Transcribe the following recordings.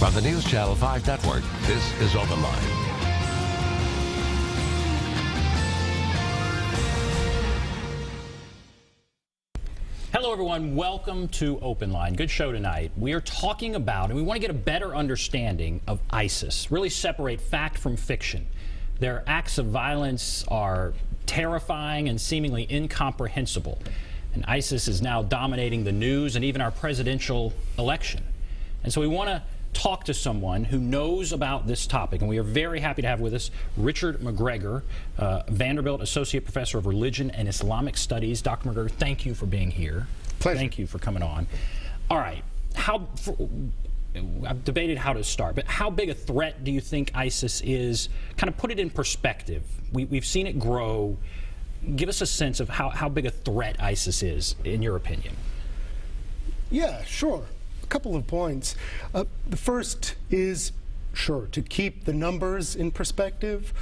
From the News Channel 5 Network, this is OpenLine. Hello, everyone. Welcome to OpenLine. Good show tonight. We are talking about, and we want to get a better understanding of ISIS, really separate fact from fiction. Their acts of violence are terrifying and seemingly incomprehensible. And ISIS is now dominating the news and even our presidential election. And so we want to talk to someone who knows about this topic, and we are very happy to have with us Richard McGregor, Vanderbilt Associate Professor of Religion and Islamic Studies. Dr. McGregor, thank you for being here. Pleasure. Thank you for coming on. All right, I've debated how to start, but how big a threat do you think ISIS is? Kind of put it in perspective. We've seen it grow. Give us a sense of how big a threat ISIS is, in your opinion. Yeah, sure. A couple of points. The first is, sure, to keep the numbers in perspective.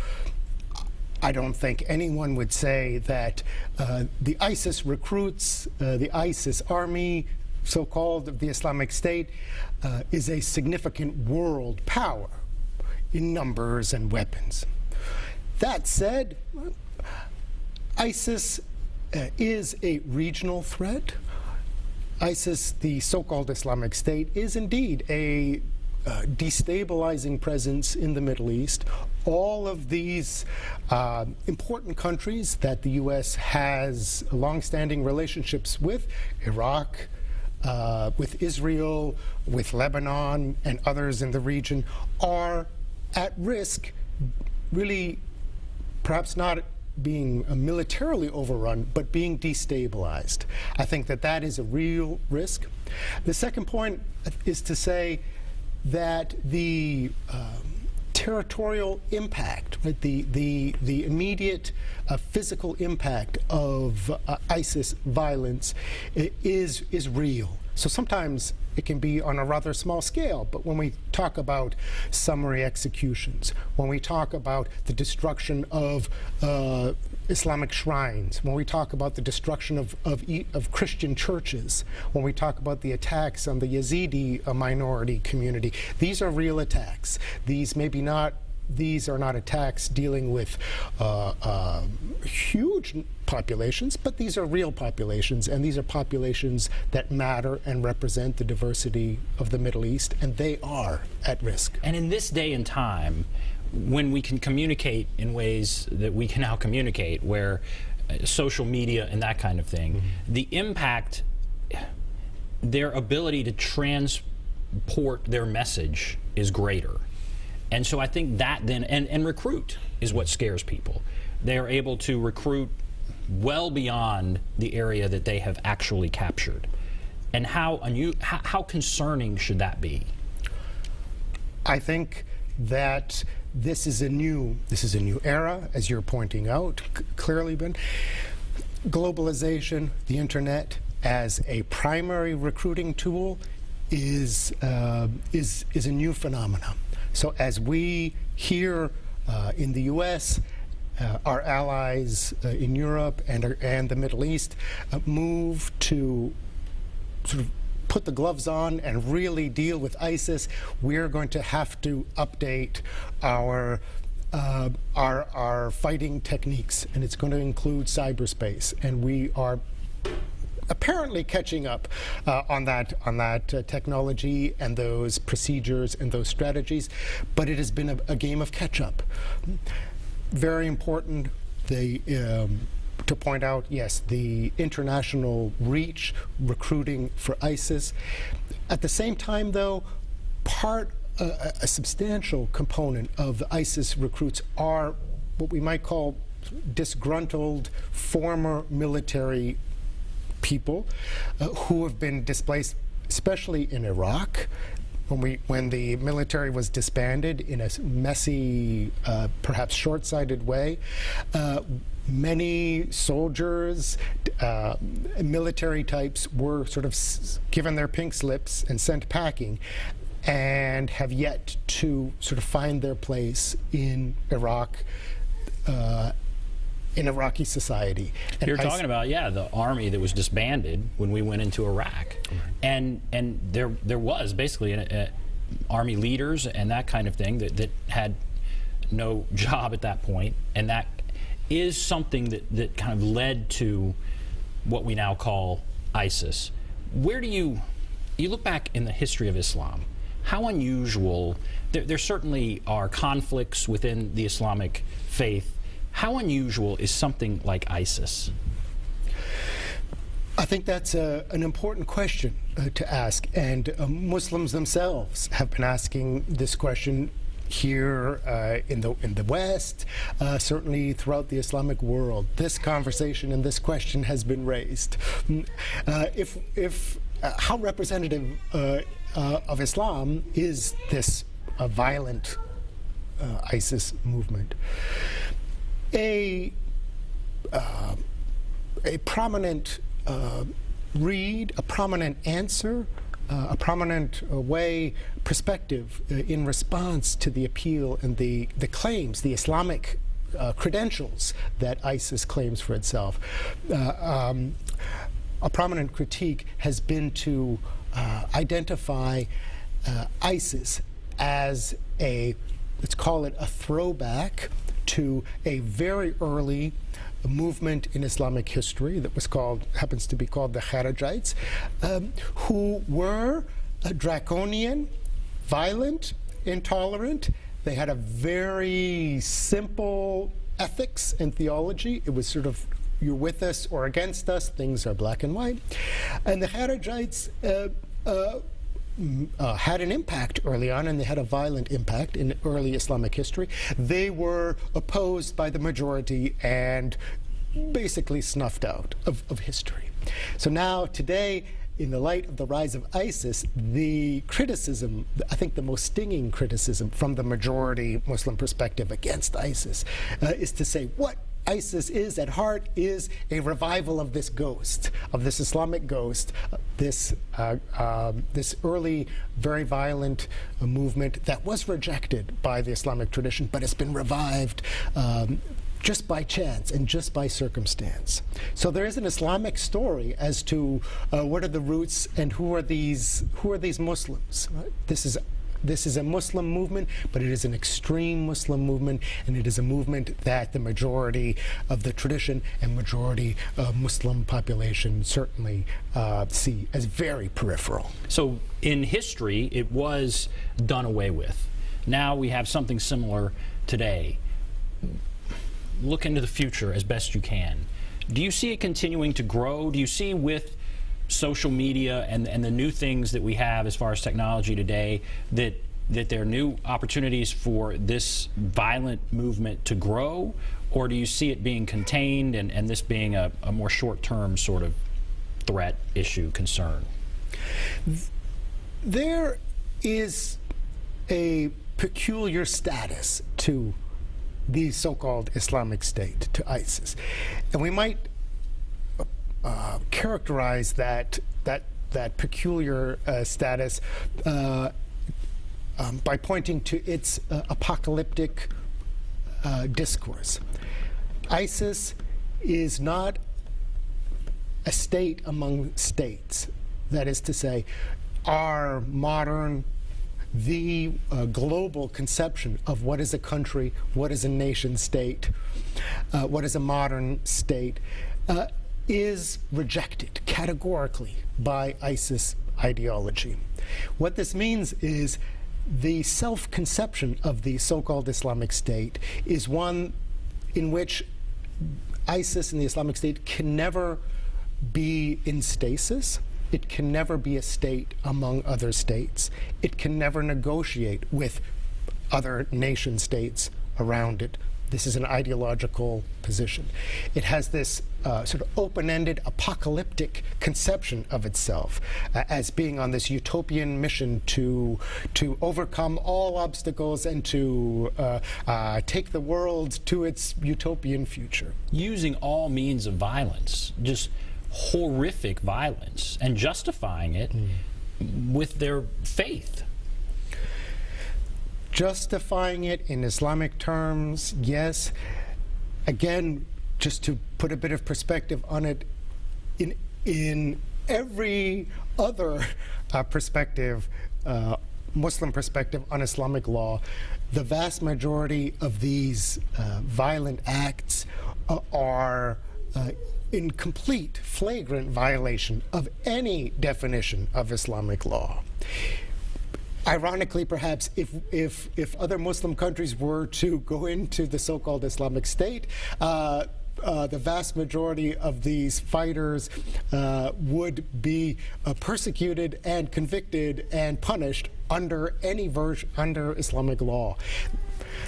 I don't think anyone would say that the ISIS recruits, the ISIS army, so-called of the Islamic State, is a significant world power in numbers and weapons. That said, ISIS is a regional threat. ISIS, the so-called Islamic State, is indeed a destabilizing presence in the Middle East. All of these important countries that the U.S. has longstanding relationships with, Iraq, with Israel, with Lebanon, and others in the region, are at risk, really perhaps not being militarily overrun, but being destabilized. I think that that is a real risk. The second point is to say that the territorial impact, right, the immediate physical impact of ISIS violence is real. So sometimes it can be on a rather small scale, but when we talk about summary executions, when we talk about the destruction of Islamic shrines, when we talk about the destruction of Christian churches, when we talk about the attacks on the Yazidi minority community, these are real attacks. These are not attacks dealing with huge populations, but these are real populations, and these are populations that matter and represent the diversity of the Middle East, and they are at risk. And in this day and time, when we can communicate in ways that we can now communicate, where social media and that kind of thing, the impact, their ability to transport their message is greater. And so I think that then, and recruit is what scares people. They are able to recruit well beyond the area that they have actually captured. And how concerning should that be? I think that this is a new era, as you're pointing out, clearly, Ben. Globalization, the internet, as a primary recruiting tool is a new phenomenon. So as we here in the U.S., our allies in Europe and the Middle East move to sort of put the gloves on and really deal with ISIS, we're going to have to update our fighting techniques, and it's going to include cyberspace, and we are apparently catching up on that technology and those procedures and those strategies, but it has been a game of catch-up. Very important to point out, yes, the international reach recruiting for ISIS. At the same time, though, a substantial component of the ISIS recruits are what we might call disgruntled former military people who have been displaced, especially in Iraq, when the military was disbanded in a messy, perhaps short-sighted way. Many soldiers, military types were sort of given their pink slips and sent packing, and have yet to sort of find their place in Iraq, in Iraqi society. And you're talking about, yeah, the army that was disbanded when we went into Iraq, and there was basically army leaders and that kind of thing that had no job at that point, and that is something that kind of led to what we now call ISIS. Where do you look back in the history of Islam, how unusual, there certainly are conflicts within the Islamic faith, how unusual is something like ISIS? I think that's an important question to ask, and Muslims themselves have been asking this question here in the West, certainly throughout the Islamic world. This conversation and this question has been raised. How representative of Islam is this violent ISIS movement? A prominent read, a prominent answer, a prominent perspective in response to the appeal and the claims, the Islamic credentials that ISIS claims for itself. A prominent critique has been to identify ISIS as let's call it a throwback to a very early movement in Islamic history that happens to be called the Kharijites, who were draconian, violent, intolerant. They had a very simple ethics and theology. It was sort of, you're with us or against us, things are black and white. And the Kharijites had an impact early on, and they had a violent impact in early Islamic history. They were opposed by the majority and basically snuffed out of history. So now, today, in the light of the rise of ISIS, the criticism, I think the most stinging criticism from the majority Muslim perspective against ISIS is to say what ISIS is at heart is a revival of this ghost, of this Islamic ghost, this early, very violent movement that was rejected by the Islamic tradition, but it's been revived just by chance and just by circumstance. So there is an Islamic story as to what are the roots and who are these Muslims. Right? This is a Muslim movement, but it is an extreme Muslim movement, and it is a movement that the majority of the tradition and majority of Muslim population certainly see as very peripheral. So in history, it was done away with. Now we have something similar today. Look into the future as best you can. Do you see it continuing to grow? Do you see with social media and the new things that we have as far as technology today that there are new opportunities for this violent movement to grow, or do you see it being contained and this being a more short-term sort of threat, issue, concern? There is a peculiar status to the so-called Islamic State, to ISIS, and we might characterize that peculiar status by pointing to its apocalyptic discourse. ISIS is not a state among states. That is to say, our modern, the global conception of what is a country, what is a nation state, what is a modern state, is rejected categorically by ISIS ideology. What this means is the self-conception of the so-called Islamic State is one in which ISIS and the Islamic State can never be in stasis. It can never be a state among other states. It can never negotiate with other nation states around it. This is an ideological position. It has this sort of open-ended, apocalyptic conception of itself as being on this utopian mission to overcome all obstacles and to take the world to its utopian future. Using all means of violence, just horrific violence, and justifying it with their faith. Justifying it in Islamic terms, yes. Again, just to put a bit of perspective on it, in every other perspective, Muslim perspective on Islamic law, the vast majority of these violent acts are in complete, flagrant violation of any definition of Islamic law. Ironically, perhaps, if other Muslim countries were to go into the so-called Islamic State, the vast majority of these fighters would be persecuted and convicted and punished under any version under Islamic law.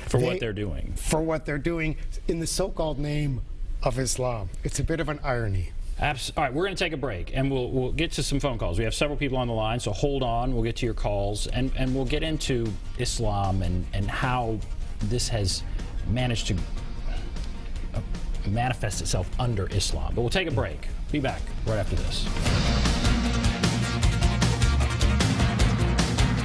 For what they're doing. For what they're doing in the so-called name of Islam. It's a bit of an irony. All right, we're going to take a break, and we'll get to some phone calls. We have several people on the line, so hold on. We'll get to your calls, and we'll get into Islam and how this has managed to manifest itself under Islam. But we'll take a break. Be back right after this.